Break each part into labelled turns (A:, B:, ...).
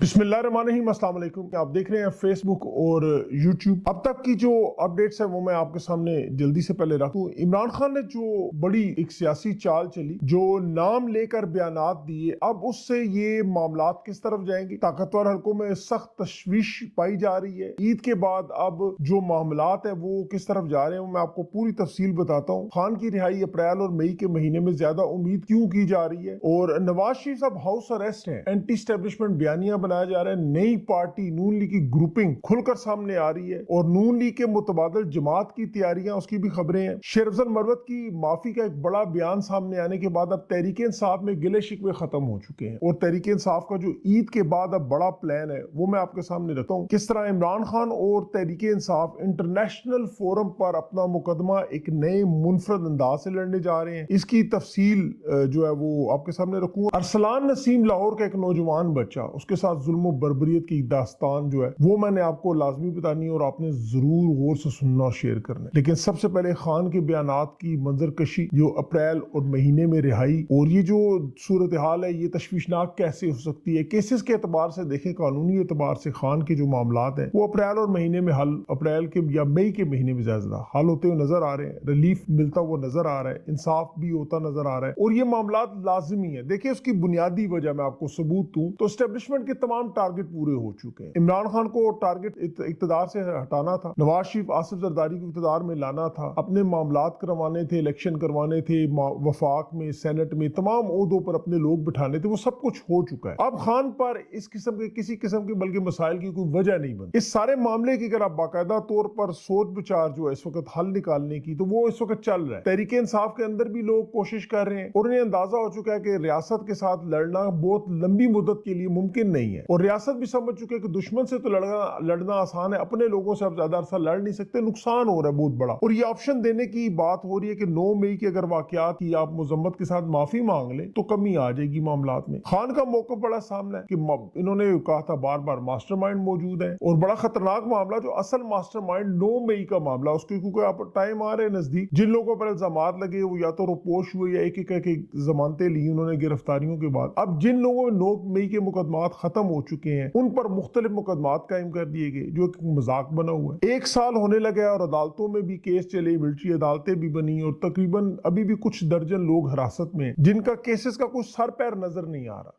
A: बिस्मिल्लाहिर्रहमानिर्रहीम, अस्सलाम वालेकुम। आप देख रहे हैं फेसबुक और यूट्यूब। अब तक की जो अपडेट्स है वो मैं आपके सामने जल्दी से पहले रखूं। इमरान खान ने जो बड़ी एक सियासी चाल चली, जो नाम लेकर बयानात दिए, अब उससे ये मामलात किस तरफ जाएंगे। ताकतवर हलकों में सख्त तशवीश पाई जा रही है। ईद के बाद अब जो मामलात है वो किस तरफ जा रहे हैं, मैं आपको पूरी तफसील बताता हूँ। खान की रिहाई अप्रैल और मई के महीने में ज्यादा उम्मीद क्यों की जा रही है, और नवाज शरीफ साहब हाउस अरेस्ट है, एंटी स्टैब्लिशमेंट बयानियां बनाया जा रहा है। नई पार्टी नून लीग की ग्रुपिंग खुलकर सामने आ रही है और नून लीग के मुतबादल जमात की तैयारियां, उसकी भी खबरें हैं। शेर अफजल मरवत की माफी का एक बड़ा बयान सामने आने के बाद अब तहरीक इंसाफ में गिले शिकवे खत्म हो चुके हैं और तहरीक इंसाफ का जो ईद के बाद अब बड़ा प्लान है वो मैं आपके सामने रखता हूँ। किस तरह इमरान खान और तहरीक इंसाफ इंटरनेशनल फोरम पर अपना मुकदमा एक नए मुनफरद अंदाज से लड़ने जा रहे हैं, इसकी तफसील जो है वो आपके सामने रखूंगा। अरसलान नसीम लाहौर का एक नौजवान बच्चा, उसके साथ जुल्म बर्बरियत की दास्तान जो है वो मैंने आपको लाजमी बतानी है और आपने जरूर गौर से सुनना और शेयर करना है। लेकिन सबसे पहले खान के बयानात की मंजरकशी, जो अप्रैल और महीने में रिहाई, और ये जो सूरत हाल है ये तशवीशनाक कैसे हो सकती है। केसेस के एतबार से देखें, कानूनी एतबार से खान के जो मामलात हैं वो अप्रैल और महीने में हल, अप्रैल के या मई के महीने में ज्यादा हल होते हुए नजर आ रहे हैं। रिलीफ मिलता हुआ नजर आ रहा है, इंसाफ भी होता नजर आ रहा है और ये मामलात लाजमी है। देखिए उसकी बुनियादी वजह मैं आपको सबूत दूं तो एस्टेब्लिशमेंट के तमाम टारगेट पूरे हो चुके हैं। इमरान खान को टारगेट इक्तदार से हटाना था, नवाज शरीफ आसिफ जरदारी को इक्तदार में लाना था, अपने मामलात करवाने थे, इलेक्शन करवाने थे, वफाक में, सेनेट में, तमाम ओहदों पर अपने लोग बिठाने थे, वो सब कुछ हो चुका है। अब खान पर इस किस्म के किसी किस्म के बल्कि मसाइल की कोई वजह नहीं बनती। इस सारे मामले की अगर आप बाकायदा तौर पर सोच विचार जो है इस वक्त हल निकालने की, तो वो इस वक्त चल रहा है। तहरीक इंसाफ के अंदर भी लोग कोशिश कर रहे हैं और उन्हें अंदाजा हो चुका है कि रियासत के साथ लड़ना बहुत लंबी मुद्दत के लिए मुमकिन नहीं है और रियासत भी समझ चुके हैं कि दुश्मन से तो लड़ना आसान है, अपने लोगों से आप ज्यादा अरसा लड़ नहीं सकते, नुकसान हो रहा है बहुत बड़ा। और ये ऑप्शन देने की बात हो रही है कि 9 मई के अगर वाकयात की आप मुजम्मत के साथ माफी मांग लें तो कमी आ जाएगी मामलात में। खान का मौका बड़ा सामने है कि इन्होंने कहा था बार बार मास्टरमाइंड मौजूद है और बड़ा खतरनाक मामला, जो असल मास्टरमाइंड 9 मई का मामला, उसके क्योंकि आप टाइम आ रहे हैं नजदीक, जिन लोगों पर इल्जामात लगे वो या तो रोपोश हुए या एक एक जमानतें ली उन्होंने गिरफ्तारियों के बाद। अब जिन लोगों में 9 मई के मुकदमात खत्म हो चुके हैं उन पर मुख्तलिफ मुकदमात कायम कर दिए गए, जो एक मजाक बना हुआ है। 1 साल होने लगा और अदालतों में भी केस चले, मिलिट्री अदालतें भी बनी और तकरीबन अभी भी कुछ दर्जन लोग हिरासत में जिनका केसेस का कुछ सर पैर नजर नहीं आ रहा।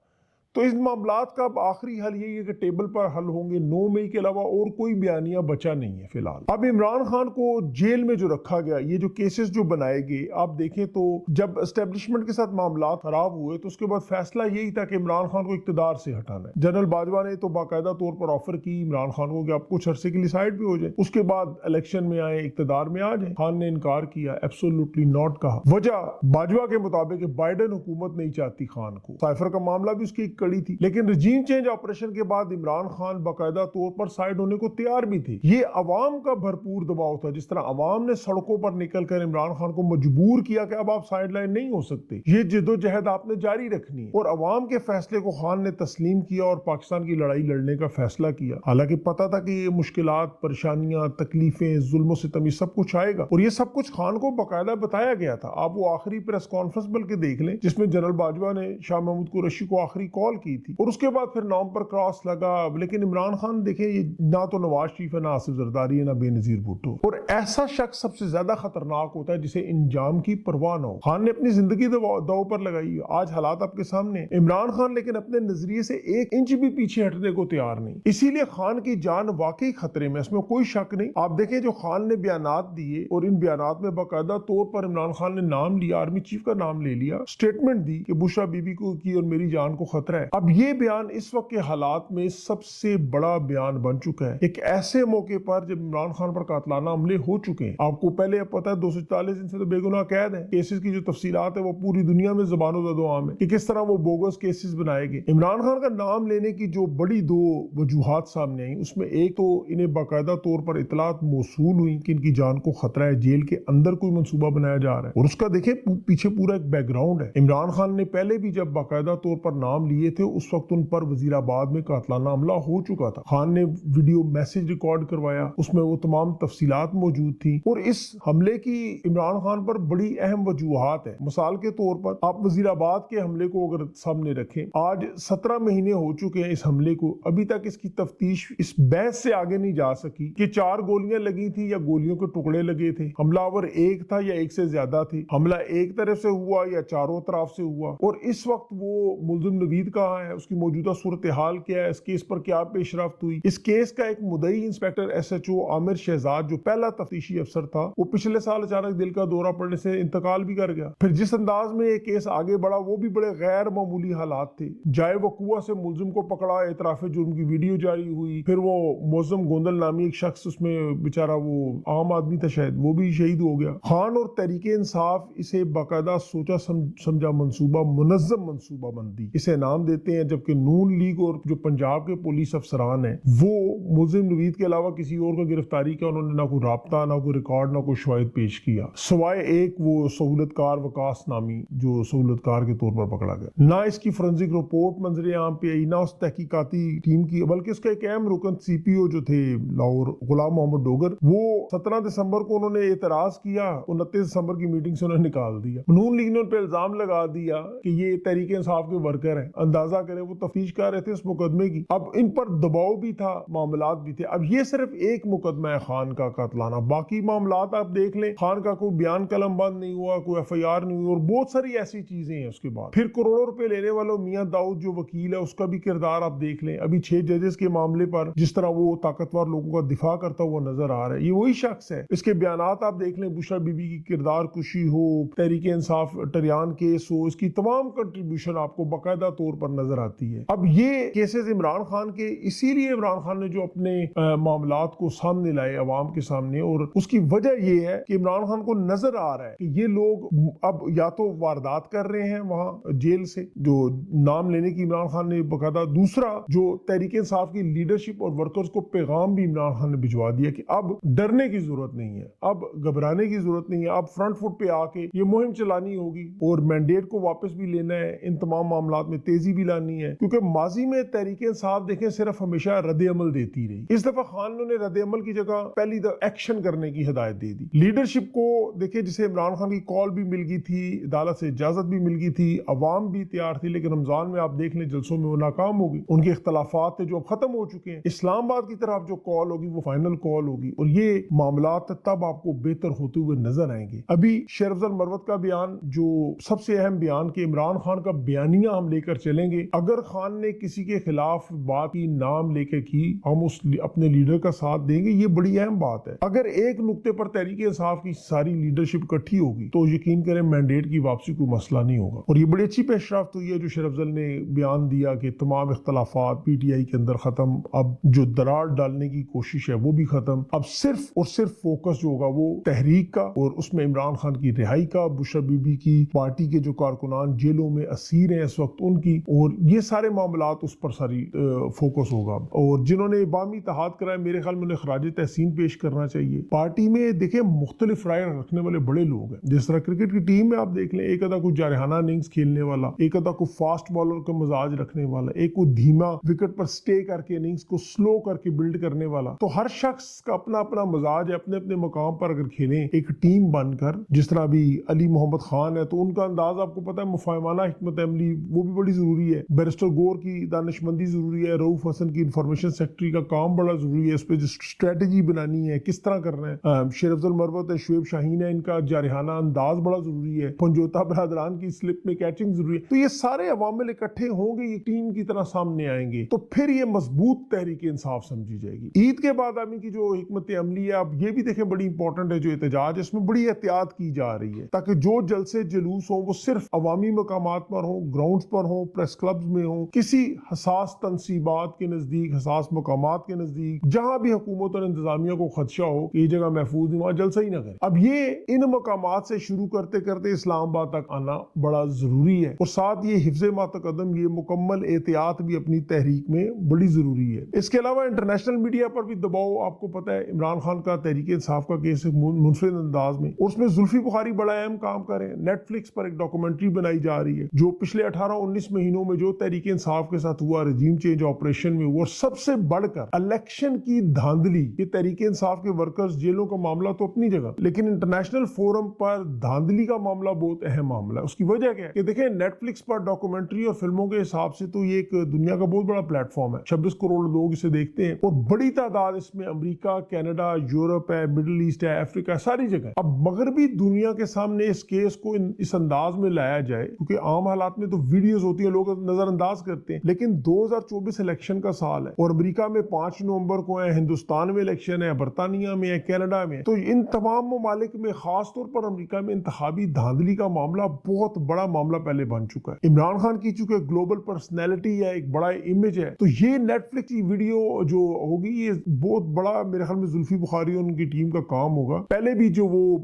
A: तो इस मामलात का अब आखिरी हल यही है कि टेबल पर हल होंगे। 9 मई के अलावा और कोई बयानिया बचा नहीं है फिलहाल। अब इमरान खान को जेल में जो रखा गया, ये जो केसेस जो बनाए गए, आप देखें तो जब एस्टेब्लिशमेंट के साथ मामलात खराब हुए तो उसके बाद फैसला यही था कि इमरान खान को इक्तदार से हटाना है। जनरल बाजवा ने तो बाकायदा तौर पर ऑफर की इमरान खान को कि आप कुछ अरसे के लिए साइड पे हो जाए, उसके बाद इलेक्शन में आए, इक्तदार में आ जाए। खान ने इनकार किया, एब्सोल्युटली नॉट कहा। वजह बाजवा के मुताबिक बाइडेन हुकूमत नहीं चाहती खान को। साइफर का मामला भी उसकी कड़ी थी, लेकिन रजीम चेंज ऑपरेशन के बाद इमरान खान बाकायदा तौर पर साइड होने को तैयार भी थे। ये अवाम का भरपूर दबाव था, जिस तरह अवाम ने सड़कों पर निकलकर इमरान खान को मजबूर किया कि अब आप साइड लाइन नहीं हो सकते, ये जिद्दोजहद आपने जारी रखनी है। और अवाम के फैसले को खान ने तस्लीम किया और पाकिस्तान की लड़ाई लड़ने का फैसला किया। हालांकि पता था कि ये मुश्किलात, परेशानियां, तकलीफें, जुल्म सितम ये सब कुछ आएगा और ये सब कुछ खान को बाकायदा बताया गया था। आप वो आखिरी प्रेस कॉन्फ्रेंस बल्कि देख लें जिसमें जनरल बाजवा ने शाह महमूद कुरैशी को आखिरी कॉल की थी और उसके बाद फिर नाम पर क्रॉस लगा। लेकिन इमरान खान देखें, ये ना तो नवाज शरीफ है, ना आसिफ जरदारी है, ना बेनजीर भुट्टो। और ऐसा शख्स सबसे ज्यादा खतरनाक होता है जिसे इंजाम की परवाह न हो। खान ने अपनी जिंदगी दांव पर लगाई। आज हालात आपके सामने। इमरान खान लेकिन अपने नजरिए से 1 इंच भी पीछे हटने को तैयार नहीं, इसीलिए खान की जान वाकई खतरे में, इसमें कोई शक नहीं। आप देखें जो खान ने बयानात दिए और इन बयानात में बाकायदा तौर पर इमरान खान ने नाम लिया, आर्मी चीफ का नाम ले लिया, स्टेटमेंट दी कि बुशरा बीबी को की और मेरी जान को खतरा है। अब ये बयान इस वक्त के हालात में सबसे बड़ा बयान बन चुका है, एक ऐसे मौके पर जब इमरान खान पर कातलाना हमले हो चुके हैं। आपको पहले पता है 244 दिन से तो बेगुनाह कैद है। केसेस की जो तफसीलात है वो पूरी दुनिया में ज़बानो ज़दो आम है कि किस तरह वो बोगस केसेस बनाए गए। इमरान खान का नाम लेने की जो बड़ी 2 वजूहात सामने आई, उसमें एक तो इन्हें बाकायदा तौर पर इतलात मौसूल हुई कि इनकी जान को खतरा है, जेल के अंदर कोई मंसूबा बनाया जा रहा है और उसका देखे पीछे पूरा एक बैकग्राउंड है। इमरान खान ने पहले भी जब बाकायदा तौर पर नाम लिए थे उस वक्त उन पर वजीराबाद में कातलाना हमला हो चुका था। खान ने वीडियो मैसेज रिकॉर्ड करवाया, उसमें वो तमाम तफसीलात मौजूद थी और इस हमले की इमरान खान पर बड़ी अहम वजूहात है। मिसाल के तौर पर आप वजीराबाद के हमले को अगर सामने रखें, आज 17 महीने हो चुके हैं इस हमले को, अभी तक इसकी तफ्तीश इस बहस से आगे नहीं जा सकी कि 4 गोलियां लगी थी या गोलियों के टुकड़े लगे थे, हमलावर एक था या एक से ज्यादा थे, हमला एक तरफ से हुआ या चारों तरफ से हुआ, और इस वक्त वो मुल्जिम नवीद कहाँ है, उसकी मौजूदा सूरत हाल क्या है, इस केस पर क्या पेशरफ्त हुई। इस केस का एक मुद्दई इंस्पेक्टर SHO आमिर शहजाद जो पहला तफ्तीशी अफसर था, वो पिछले साल अचानक दिल का दौरा पड़ने से इंतकाल भी कर गया। फिर जिस अंदाज में ये केस आगे बढ़ा वो भी बड़े गैर मामूली हालात थे। जाए वकुआ से मुल्जिम को पकड़ा, एतराफ़े जुर्म की वीडियो जारी हुई, फिर वो मौसम गोंदल नामी एक शख्स, उसमें बेचारा वो आम आदमी था शायद, वो भी शहीद हो गया। खान और तहरीके इंसाफ इसे बाकायदा सोचा समझा मंसूबा, मुनज़्ज़म मंसूबा बंदी इसे नाम देते हैं, जबकि नून लीग और जो पंजाब के पुलिस अफसरान हैं वो मुल्जिम नवीद के अलावा किसी और को गिरफ्तारी का उन्होंने ना कोई राब्ता, ना कोई रिकॉर्ड, ना कोई शवाहिद पेश किया, सिवाय एक वो सहूलतकार वकास नामी जो सहूलतकार के तौर पर पकड़ा गया। ना इसकी फोरेंसिक रिपोर्ट मंजर आम पे आई, ना उस तहकीकाती टीम की, बल्कि उसका एक अहम रुकन CPO जो थे लाहौर गुलाम मोहम्मद डोगर, वो 17 दिसंबर को उन्होंने एतराज किया, 29 दिसंबर की मीटिंग से उन्हें निकाल दिया। नून लीग ने उन पे इल्जाम लगा दिया कि ये तहरीके इंसाफ के वर्कर हैं। अंदाजा करें वो तफ्तीश कर रहे थे इस मुकदमे की, अब इन पर दबाव भी था, मामलात भी थे। अब ये सिर्फ एक मुकदमा है खान का कातलाना, बाकी मामलात आप देख लें, खान का कोई बयान कलम बंद नहीं हुआ, कोई FIR नहीं हुई, और बहुत सारी ऐसी चीजें हैं। उसके बाद फिर करोड़ों रुपए लेने वालों मियां दाऊद जो वकील है, उसका भी किरदार आप देख लें। अभी 6 जजेस के मामले पर जिस तरह वो ताकतवर लोगों का दिफा करता हुआ नजर आ रहा है, ये वही शख्स है। इसके बयानात आप देख लें, बुशरा बीबी की किरदार कुशी हो, तहरीके इंसाफ टरियान केस हो, इसकी तमाम कंट्रीब्यूशन आपको बाकायदा तौर पर नजर आती है। अब ये केसेस इमरान खान के, इसीलिए इमरान खान ने जो अपने मामलात को सामने लाए अवाम के सामने, और उसकी वजह ये है कि इमरान खान को नजर आ रहा है कि ये लोग अब या तो वारदात कर रहे हैं वहां जेल से, जो नाम लेने की इमरान खान ने बाकायदा, दूसरा जो तहरीके इंसाफ की लीडरशिप और वर्कर्स को पैगाम भी इमरान खान ने भिजवा दिया कि अब डरने की जरूरत नहीं है, अब घबराने की जरूरत नहीं है, अब फ्रंट फुट पे आके ये मुहिम चलानी होगी और मैंडेट को वापस भी लेना है, इन तमाम मामलात में तेजी भी लानी है। क्योंकि माजी में तहरीके इंसाफ देखें सिर्फ हमेशा रद्द अमल देती रही, इस दफा खान ने रद्द अमल की जगह पहली एक्शन करने की हिदायत दे दी। लीडरशिप को देखे, जिसे इमरान खान की कॉल भी मिल गई थी, अदालत से इजाजत भी मिल गई थी, अवाम भी तैयार थी, लेकिन रमजान में आप देख लें जलसों में वो नाकाम होगी। उनके इख्तलाफात थे जो अब खत्म हो चुके हैं, इस्लामाबाद की तरफ जो कॉल होगी वो फाइनल कॉल होगी, और ये मामलात तब आपको बेहतर होते हुए नजर आएंगे। अभी शेर अफजल मरवत का बयान जो सबसे अहम बयान कि इमरान खान का बयानिया हम लेकर चलेंगे, अगर खान ने किसी के खिलाफ बात की नाम लेकर की, हम उस अपने लीडर का साथ देंगे, ये बड़ी अहम बात है। अगर एक नुक्ते पर तहरीके इंसाफ की सारी लीडरशिप इकट्ठी होगी तो यकीन करें मैंडेट की वापसी कोई मसला नहीं होगा। और ये बड़ी अच्छी पेशरफ्त हुई है जो शेर अफजल ने बयान दिया कि तमाम इख्तलाफात PTI के अंदर खत्म, अब जो दरार डालने की कोशिश है वो भी खत्म, अब सिर्फ और सिर्फ फोकस जो होगा वो तहरीक का, और उसमें इमरान खान की रिहाई का, बुशरा बीबी की पार्टी के जो कारकुनान जेलों में असीर हैं इस वक्त उनकी, और ये सारे मामलात उस पर सारी फोकस होगा। और जिन्होंने बामी इत्तेहाद कराया, मेरे ख्याल में उन्हें खराज तहसीन पेश करना चाहिए। पार्टी में देखें मुख्तलिफ राय रखने वाले बड़े लोग हैं, जिस तरह क्रिकेट की टीम में आप देख लें, एक अदा को जारहाना इनिंग्स खेलने वाला, एक अदा को फास्ट बॉलर का मजाज रखने वाला, एक को धीमा विकेट पर स्टे करके इनिंग्स को स्लो करके बिल्ड करने वाला। तो हर शख्स का अपना अपना मजाज है, अपने अपने मकाम पर अगर खेलें एक टीम बनकर, जिस तरह भी अली मोहम्मद खान है तो उनका अंदाज आपको पता है, मुफाहमाना हिकमत अमली वो भी बड़ी जरूरी है, बैरिस्टर गौर की दानिशमंदी जरूरी है, रऊफ हसन की इंफॉर्मेशन सेक्रेटरी का काम बड़ा जरूरी है, इस पे जो स्ट्रेटेजी बनानी है किस तरह करना है, शेर अफजल मरवत है, शुएब शाहीन है, इनका जारहाना अंदाज बड़ा जरूरी है, पंजोता बरदरान की स्लिप में कैचिंग जरूरी है। तो ये सारे अवामिल इकट्ठे होंगे, ये टीम की तरह सामने आएंगे, तो फिर ये मजबूत तहरीक इंसाफ समझी जाएगी। ईद के बाद आमी की जो हिकमत अमली है, अब ये भी देखें बड़ी इंपॉर्टेंट है, जो एहतजाज इसमें बड़ी एहतियात की जा रही है ताकि जो जलसे जुलूस हो वो सिर्फ अवामी मकामात पर हो, ग्राउंड पर हो, प्रेस क्लब्स में हो, किसी हसास तनसीबात के नजदीक, हसास मकामात के नजदीक, जहां भी हुकूमत और इंतजामिया को खदशा हो ये जगह महफूज नहीं, वहां जलसा ही ना करे। अब ये इन मकामात से शुरू करते करते इस्लामाबाद तक आना बड़ा जरूरी है, और साथ ये हिफ्ज़ मातकदम, ये मुकम्मल एहतियात भी अपनी तहरीक में बड़ी जरूरी है। इसके अलावा इंटरनेशनल मीडिया पर भी दबाव आपको पता है, इमरान खान का तहरीके इंसाफ का केस मुनफरिद अंदाज में, उसमें जुल्फी बुखारी बड़ा अहम काम कर रहे हैं। नेटफ्लिक्स पर एक डॉक्यूमेंट्री बनाई जा रही है जो पिछले 18-19 महीनों مہینوں میں جو تحریک انصاف کے ساتھ ہوا، رجیم چینج آپریشن میں ہوا، اور سب سے بڑھ کر الیکشن کی دھاندلی، یہ تحریک انصاف کے ورکرز جیلوں کا معاملہ تو اپنی جگہ، لیکن انٹرنیشنل فورم پر دھاندلی کا معاملہ بہت اہم معاملہ ہے۔ اس کی وجہ کیا ہے کہ دیکھیں نیٹ فلکس پر ڈاکومنٹری اور فلموں کے حساب سے تو یہ ایک دنیا کا بہت بڑا پلیٹ فارم ہے، 26 کروڑ لوگ اسے دیکھتے ہیں، اور بڑی تعداد اس میں امریکہ، کینیڈا، یورپ ہے، مڈل ایسٹ ہے، افریقہ، ساری جگہ۔ اب مغربی دنیا کے سامنے اس کیس کو اس انداز میں لایا جائے، کیونکہ عام حالات میں تو ویڈیوز ہوتی ہیں، لوگ نظر انداز کرتے ہیں، لیکن 2024 الیکشن کا سال ہے، اور امریکہ میں 5 نومبر کو ہے، ہندوستان میں الیکشن ہے، برطانیہ میں ہے، کینیڈا میں ہے، تو ان تمام ممالک میں خاص طور پر امریکہ میں انتخابی دھاندلی کا معاملہ بہت بڑا معاملہ پہلے بن چکا ہے۔ عمران خان کی چونکہ گلوبل پرسنالٹی ہے، ایک بڑا امیج ہے، تو یہ نیٹ فلکس کی ویڈیو جو ہوگی یہ بہت بڑا میرے خیال میں زلفی بخاری اور ان کی ٹیم کا کام ہوگا۔ پہلے بھی جو وہ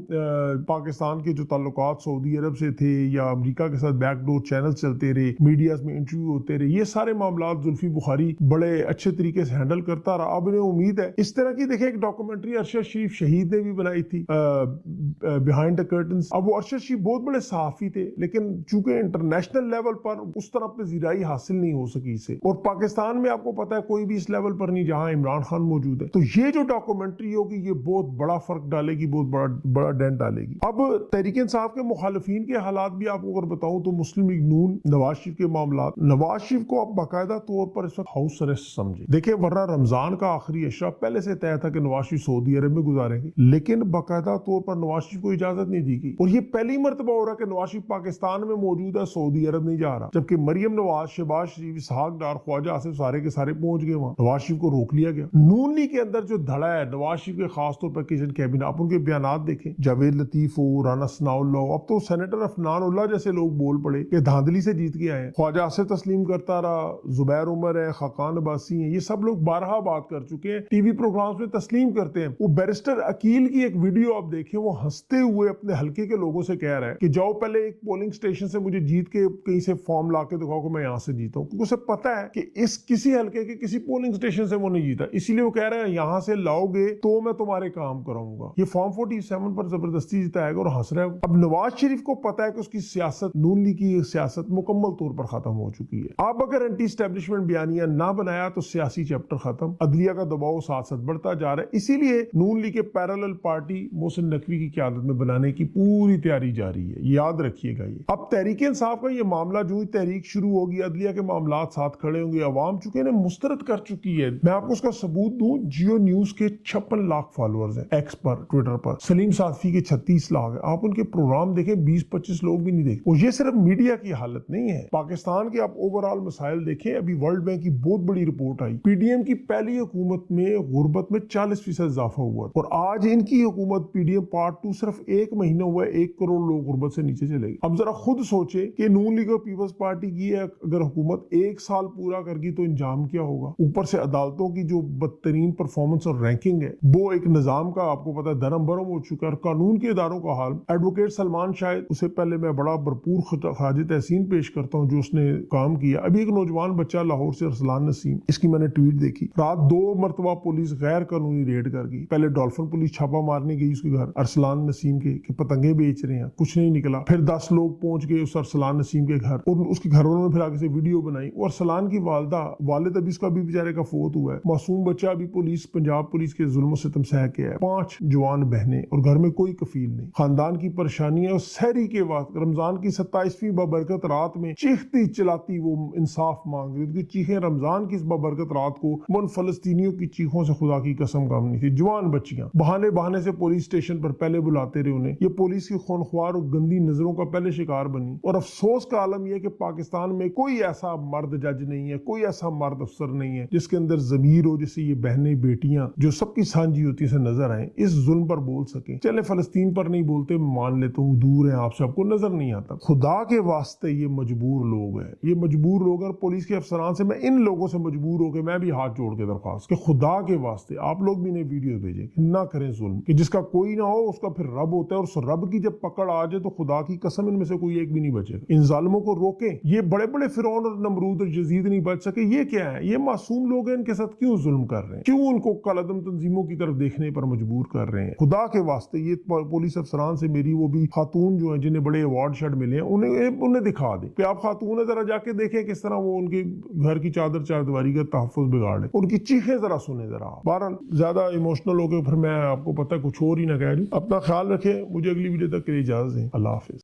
A: پاکستان کے جو تعلقات سعودی عرب سے تھے یا امریکہ کے ساتھ بیک ڈور چینل چلتے رہے، میڈیاز میں انٹرویو ہوتے رہے، یہ سارے معاملات زلفی بخاری بڑے اچھے طریقے سے ہینڈل کرتا رہا۔ اب انہیں امید ہے اس طرح کی، دیکھیں ایک ڈاکومنٹری ارشد شریف شہید نے بھی بنائی تھی بیہائنڈ دا کرٹنز۔ اب وہ ارشد شریف بہت بڑے صحافی تھے، لیکن چونکہ انٹرنیشنل لیول پر اس طرح پذیرائی حاصل نہیں ہو سکی اسے، اور پاکستان میں آپ کو پتا ہے کوئی بھی اس لیول پر نہیں جہاں عمران خان موجود ہے، تو یہ جو ڈاکومنٹری ہوگی یہ بہت بڑا فرق ڈالے گی، بہت بڑا ڈینٹ ڈالے گی۔ اب تحریک انصاف کے مخالفین کے حالات بھی آپ کو اگر بتاؤں تو مسلم لیگ نون، نواز شریف کے معاملات، نواز شریف کو اب باقاعدہ طور پر اس وقت ہاؤس اریسٹ سمجھے، دیکھیں ورنہ رمضان کا آخری عشرہ پہلے سے طے تھا کہ نواز شریف سعودی عرب میں گزاریں گے، لیکن باقاعدہ طور پر نواز شریف کو اجازت نہیں دی گئی، اور یہ پہلی مرتبہ ہو رہا ہے کہ نواز شریف پاکستان میں موجود ہے، سعودی عرب نہیں جا رہا، جبکہ مریم نواز، شہباز شریف، اسحاق ڈار، خواجہ آصف سارے کے سارے پہنچ گئے وہاں، نواز شریف کو روک لیا گیا۔ نون لیگ کے اندر جو دھڑا ہے نواز شریف کے خاص طور پر کچن کیبنٹ، آپ ان کے بیانات دیکھیں، جاوید لطیف ہو، رانا ثناء اللہ ہو، اب تو سینیٹر عفنان اللہ جیسے لوگ بول پڑے کہ دھاندلی سے جیت کے آئے ہیں، خواجہ آصف تسلیم کرتا رہا، زبیر عمر ہے، خاقان عباسی ہیں، یہ سب لوگ بارہا بات کر چکے ہیں، ٹی وی پروگرامز میں تسلیم کرتے ہیں۔ وہ بیرسٹر عقیل کی ایک ویڈیو آپ دیکھیں، وہ ہنستے ہوئے اپنے حلقے کے لوگوں سے کہہ رہا ہے کہ جاؤ پہلے ایک پولنگ سٹیشن سے مجھے جیت کے کہیں سے فارم لا کے دکھاؤ کہ میں یہاں سے جیتا ہوں، کیونکہ اسے پتا ہے کہ اس کسی حلقے کے کسی پولنگ سٹیشن سے وہ نہیں جیتا، اسی لیے وہ کہہ رہے ہیں یہاں سے لاؤ گے تو میں تمہارے کام کراؤں گا۔ یہ فارم 47 پر زبردستی جتائے گا اور ہنس رہا ہے۔ اب نواز شریف کو پتا ہے کہ اس کی سیاست، نون لیگ کی سیاست مکمل طور پر ختم ہو چکی ہے۔ اب اگر اینٹی اسٹیبلشمنٹ بیانیہ نہ بنایا تو سیاسی چیپٹر ختم، عدلیہ کا دباؤ ساتھ ساتھ بڑھتا جا رہا ہے، اسی لیے نون لیگ کے پیرالل پارٹی محسن نقوی کی قیادت میں بنانے کی پوری تیاری جاری ہے، یاد رکھیے گا۔ یہ اب تحریک انصاف کا یہ معاملہ جو ہی تحریک شروع ہوگی، عدلیہ کے معاملات ساتھ کھڑے ہوں گے، عوام چکے نے مسترد کر چکی ہے۔ میں آپ کو اس کا ثبوت دوں، جیو نیوز کے 56 لاکھ فالوورز ہیں ایکس پر، ٹویٹر پر، سلیم صادفی کے 36 لاکھ ہیں، آپ ان کے پروگرام دیکھیں 20-25 لوگ بھی نہیں دیکھتے۔ اور یہ صرف میڈیا کی حالت نہیں ہے، پاکستان کے آپ اوورآل مسائل دیکھیں، ابھی ورلڈ بینک کی بہت بڑی رپورٹ آئی، پی ڈی ایم کی پہلی حکومت میں غربت میں 40% اضافہ ہوا، اور آج ان کی حکومت پی ڈی ایم پارٹ 2 صرف ایک مہینہ ہوا ہے، 1 کروڑ لوگ غربت سے نیچے چلے گئے۔ اب ذرا خود سوچیں کہ نون لیگ اور پیپلز پارٹی کی اگر حکومت 1 سال پورا کر گئی تو انجام کیا ہوگا؟ اوپر سے عدالتوں کی جو بدترین پرفارمنس اور رینکنگ ہے، وہ ایک نظام کا آپ کو پتا ہے درم برم ہو چکا ہے، اور قانون کے اداروں کا حال۔ ایڈوکیٹ سلمان شاہد، اسے پہلے میں بڑا بھرپور خراج تحسین پیش کرتا ہوں جو اس نے کام کیا۔ ابھی ایک نوجوان بچہ لاہور سے، ارسلان نسیم، اس کی میں نے ٹویٹ دیکھی، رات 2 مرتبہ پولیس غیر قانونی ریڈ کر گئی، پہلے ڈولفن پولیس چھاپا مارنے گئی اس کے گھر ارسلان نسیم کے کہ پتنگیں بیچ رہے ہیں، کچھ نہیں نکلا، پھر 10 لوگ پہنچ گئے اس ارسلان نسیم کے گھر، اور اس کے گھر والوں نے پھر آگے سے ویڈیو بنائی، اور ارسلان کی والد ابھی اس کا بھی بیچارے کا فوت ہوا ہے، معصوم بچہ ابھی پنجاب پولیس کے ظلم و ستم سہ کے ہے، 5 جوان بہنیں، اور گھر میں کوئی کفیل نہیں، خاندان کی پریشانیاں، اور سحری کے وقت رمضان کی 27ویں بابرکت رات میں چیختی چلاتی وہ انصاف مانگ رہی تھی، چیخیں رمضان کی اس بابرکت رات کو من فلسطینیوں کی چیخوں سے خدا کی قسم کم نہیں تھی، جوان بچیاں بہانے سے پولیس اسٹیشن پر پہلے بلاتے رہے انہیں، یہ پولیس کی خونخوار اور گندی نظروں کا پہلے شکار بنی۔ اور افسوس کا عالم یہ کہ پاکستان میں کوئی ایسا مرد جج نہیں ہے، کوئی ایسا مرد افسر نہیں ہے جس کے اندر ضمیر ہو، جسے یہ بہنیں بیٹیاں جو سب کی سانجھی ہوتی سے نظر آئیں، اس ظلم پر بول سکیں۔ چلے فلسطین پر نہیں بولتے، مان لیتا ہوں دور ہیں آپ سے، آپ کو نظر نہیں آتا۔ خدا کے واسطے یہ مجبور لوگ ہیں، یہ مجبور لوگ ہیں، پولیس کے افسران سے میں ان لوگوں سے مجبور ہو کے میں بھی ہاتھ جوڑ کے درخواست کہ خدا کے واسطے آپ لوگ بھی انہیں ویڈیو بھیجیں کہ نہ کریں ظلم، کہ جس کا کوئی نہ ہو اس کا پھر رب ہوتا ہے، اور اس رب کی جب پکڑ آ جائے تو خدا کی قسم ان میں سے کوئی ایک بھی نہیں بچے گا۔ ان ظالموں کو روکیں، یہ بڑے بڑے فرعون اور نمرود اور یزید نہیں بچ سکے، یہ کیا ہے؟ یہ معصوم لوگ ہیں، ان کے ساتھ کیوں ظلم کر رہے ہیں؟ کیوں ان کو کالعدم تنظیموں کی طرف دیکھنے پر مجبور کر رہے ہیں؟ خدا کے واسطے یہ پولیس افسران سے میری، وہ بھی خاتون جو ہیں جنہیں بڑے ایوارڈ شارڈ ملے ہیں، انہیں دکھا دیں کہ آپ خاتون انہیں ذرا جا کے دیکھیں کس طرح وہ ان کی گھر کی چادر چار دیواری کا تحفظ بگاڑ لیں، ان کی چیخیں ذرا سنیں ذرا. بہرحال زیادہ ایموشنل ہو کے پھر میں آپ کو پتہ کچھ اور ہی نہ کہہ دوں. اپنا خیال رکھیں. مجھے اگلی ویڈیو تک کے لیے اجازت دیں. اللہ حافظ.